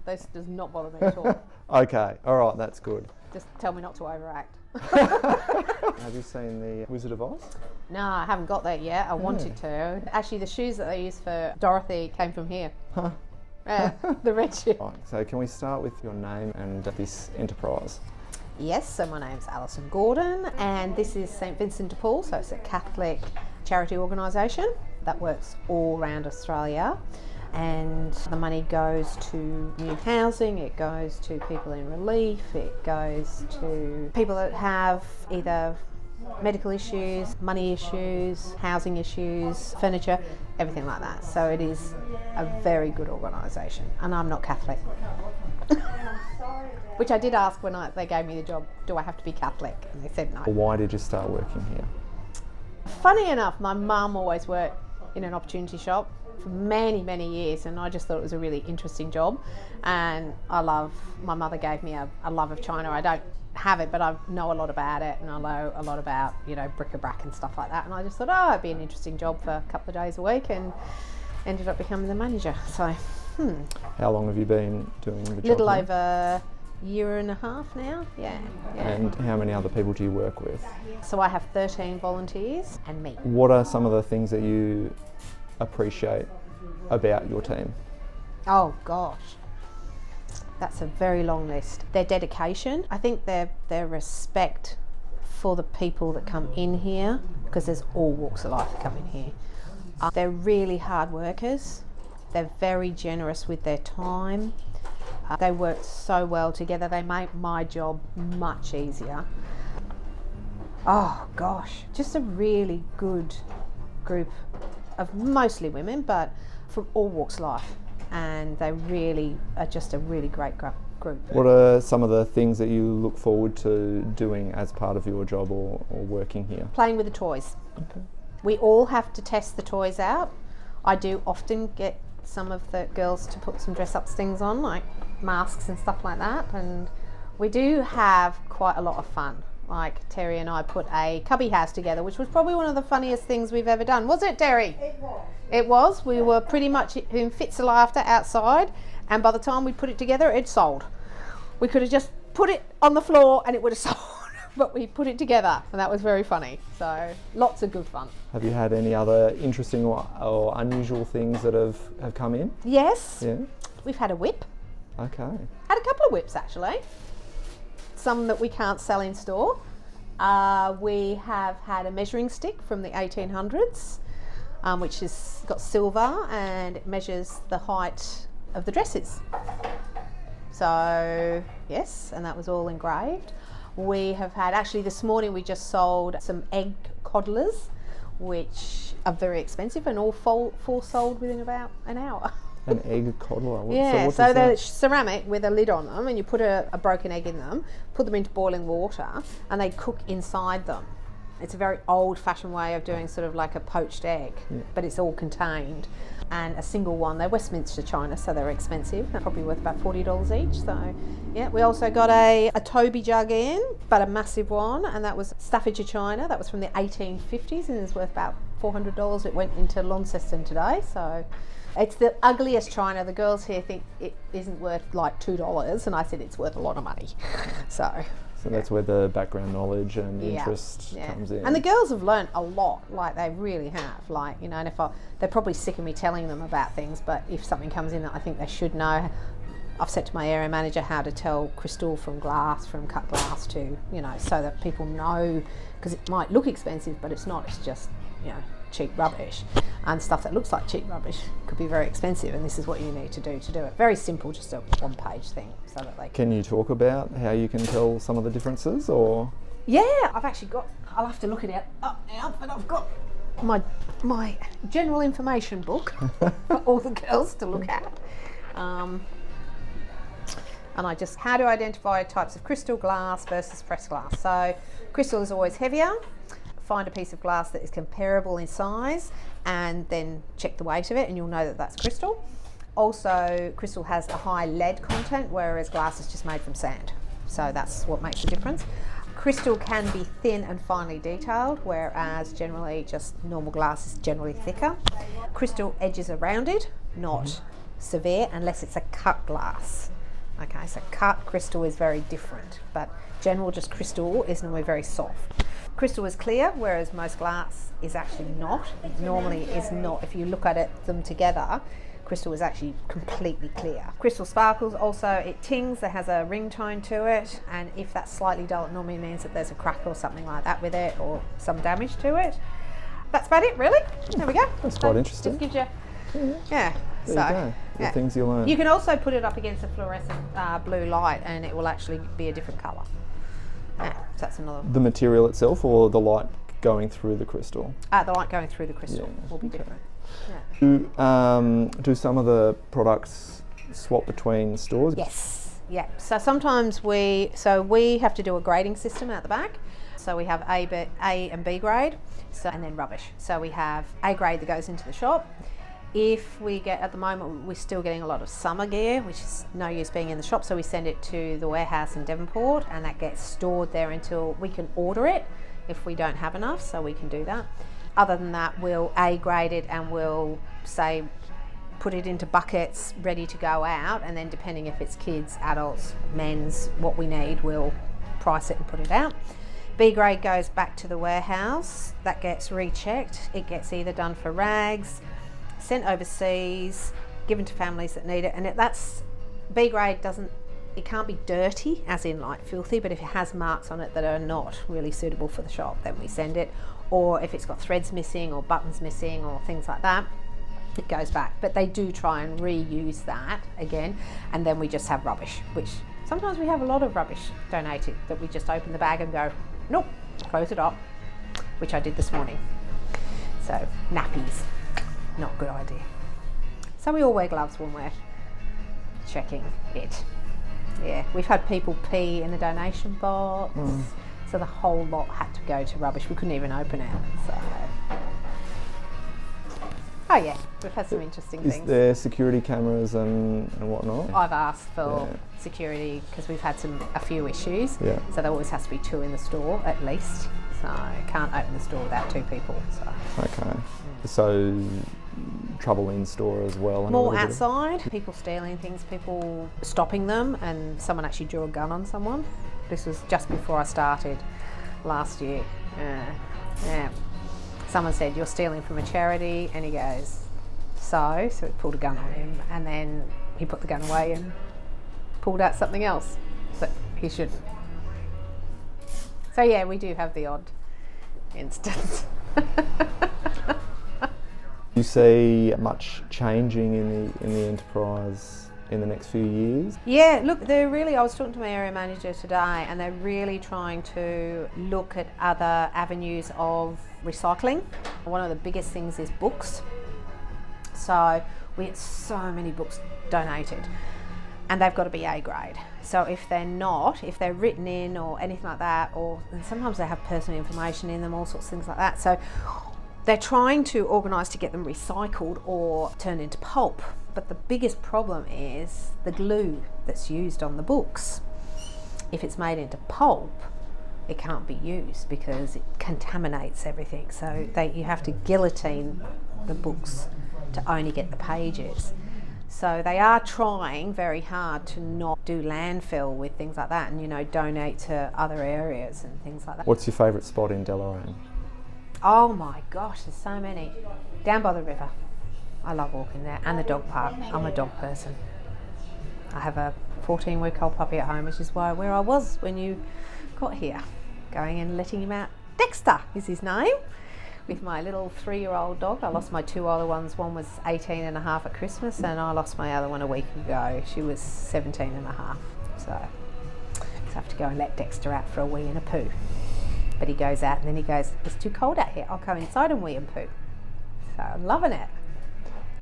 This does not bother me at all. Okay, all right, that's good. Just tell me not to overact. Have you seen the Wizard of Oz? No, I haven't got that yet. I wanted to. Actually, the shoes that they used for Dorothy came from here. Huh. Yeah, the red shoe. Right, so can we start with your name and this enterprise? Yes, so my name's Alison Gordon, and this is St Vincent de Paul, so it's a Catholic charity organisation that works all around Australia. And the money goes to new housing, it goes to people in relief, it goes to people that have either medical issues, money issues, housing issues, furniture, everything like that. So it is a very good organisation, and I'm not Catholic. Which I did ask when they gave me the job, do I have to be Catholic? And they said no. Why did you start working here? Funny enough, my mum always worked in an opportunity shop for many, many years, and I just thought it was a really interesting job. And my mother gave me a love of China. I don't have it, but I know a lot about it, and I know a lot about, bric-a-brac and stuff like that. And I just thought, it'd be an interesting job for a couple of days a week, and ended up becoming the manager. So, How long have you been doing the job? Little over a year and a half now, yeah. And how many other people do you work with? So I have 13 volunteers and me. What are some of the things that you appreciate about your team? Oh gosh, that's a very long list. Their dedication, I think their respect for the people that come in here, because there's all walks of life that come in here. They're really hard workers. They're very generous with their time. They work so well together. They make my job much easier. Oh gosh, just a really good group of mostly women, but from all walks of life, and they really are just a really great group. What are some of the things that you look forward to doing as part of your job or working here? Playing with the toys. Okay. We all have to test the toys out. I do often get some of the girls to put some dress up things on, like masks and stuff like that, and we do have quite a lot of fun. Like Terry and I put a cubby house together, which was probably one of the funniest things we've ever done. Was it, Terry? It was. It was. We were pretty much in fits of laughter outside, and by the time we put it together, it sold. We could have just put it on the floor and it would have sold, but we put it together, and that was very funny. So lots of good fun. Have you had any other interesting or unusual things that have come in? Yes. Yeah. We've had a whip. Okay. Had a couple of whips actually. Some that we can't sell in store. We have had a measuring stick from the 1800s, which has got silver, and it measures the height of the dresses. So yes, and that was all engraved. We have had, actually this morning we just sold some egg coddlers, which are very expensive, and all four sold within about an hour. An egg coddler? Yeah, so they're ceramic with a lid on them, and you put a broken egg in them, put them into boiling water, and they cook inside them. It's a very old-fashioned way of doing sort of like a poached egg, but it's all contained. And a single one, they're Westminster china, so they're expensive. They're probably worth about $40 each. So yeah, we also got a Toby jug in, but a massive one, and that was Staffordshire china. That was from the 1850s, and it's worth about $400. It went into Launceston today, so it's the ugliest china. The girls here think it isn't worth like $2, and I said it's worth a lot of money. So that's where the background knowledge and interest comes in. And the girls have learnt a lot, like they really have. Like, and they're probably sick of me telling them about things, but if something comes in that I think they should know, I've said to my area manager how to tell crystal from glass, from cut glass to, so that people know, because it might look expensive, but it's not. It's just, cheap rubbish, and stuff that looks like cheap rubbish could be very expensive, and this is what you need to do it. Very simple, just a one-page thing, so that they can you talk about how you can tell some of the differences, or? Yeah, I've actually got, I'll have to look at it up now, but I've got my general information book for all the girls to look at, and I just, how to identify types of crystal, glass versus pressed glass. So crystal is always heavier. Find a piece of glass that is comparable in size, and then check the weight of it, and you'll know that that's crystal. Also, crystal has a high lead content, whereas glass is just made from sand. So that's what makes the difference. Crystal can be thin and finely detailed, whereas generally just normal glass is generally thicker. Crystal edges are rounded, not severe unless it's a cut glass. Okay, so cut crystal is very different, but general just crystal is normally very soft. Crystal is clear, whereas most glass is actually not. It normally is not. If you look at them together, crystal is actually completely clear. Crystal sparkles also, it tings, it has a ring tone to it, and if that's slightly dull, it normally means that there's a crack or something like that with it, or some damage to it. That's about it, really. There we go. That's quite interesting. Just gives you, yeah. There you go. The things you learn. You can also put it up against a fluorescent blue light, and it will actually be a different colour. Yeah, so that's another. The material itself, or the light going through the crystal? The light going through the crystal will be different. Yeah. Do some of the products swap between stores? Yes. Yeah. So sometimes we have to do a grading system out the back. So we have A and B grade, and then rubbish. So we have A grade that goes into the shop. If we get, at the moment, we're still getting a lot of summer gear, which is no use being in the shop, so we send it to the warehouse in Devonport, and that gets stored there until we can order it if we don't have enough, so we can do that. Other than that, we'll A grade it and we'll say put it into buckets ready to go out, and then depending if it's kids, adults, men's, what we need, we'll price it and put it out. B grade goes back to the warehouse, that gets rechecked. It gets either done for rags, sent overseas, given to families that need it, and that's B grade it can't be dirty, as in like filthy, but if it has marks on it that are not really suitable for the shop, then we send it. Or if it's got threads missing or buttons missing or things like that, it goes back. But they do try and reuse that again, and then we just have rubbish, which sometimes we have a lot of rubbish donated that we just open the bag and go, nope, close it up, which I did this morning. So nappies, not a good idea. So we all wear gloves when we're checking it. Yeah, we've had people pee in the donation box, so the whole lot had to go to rubbish. We couldn't even open it. So, oh yeah, we've had some interesting things. Is there security cameras and whatnot? I've asked for security because we've had a few issues. Yeah. So there always has to be 2 in the store at least. So can't open the store without 2 people. So. Okay. So trouble in store as well. More outside, people stealing things, people stopping them, and someone actually drew a gun on someone. This was just before I started last year. Yeah. Someone said, "You're stealing from a charity," and he goes, so he pulled a gun on him, and then he put the gun away and pulled out something else that he shouldn't. So yeah, we do have the odd instance. Do you see much changing in the enterprise in the next few years? Yeah, look, I was talking to my area manager today, and they're really trying to look at other avenues of recycling. One of the biggest things is books. So we get so many books donated, and they've got to be A grade. So if they're written in or anything like that, and sometimes they have personal information in them, all sorts of things like that. So they're trying to organise to get them recycled or turned into pulp. But the biggest problem is the glue that's used on the books. If it's made into pulp, it can't be used because it contaminates everything. So you have to guillotine the books to only get the pages. So they are trying very hard to not do landfill with things like that, and donate to other areas and things like that. What's your favourite spot in Deloraine? Oh my gosh, there's so many. Down by the river. I love walking there, and the dog park. I'm a dog person. I have a 14-week-old puppy at home, which is where I was when you got here, going and letting him out. Dexter is his name, with my little 3-year-old dog. I lost my 2 older ones. One was 18 and a half at Christmas, and I lost my other one a week ago. She was 17 and a half. So I have to go and let Dexter out for a wee and a poo. But he goes out and then he goes, "It's too cold out here. I'll go inside and wee and poo." So I'm loving it.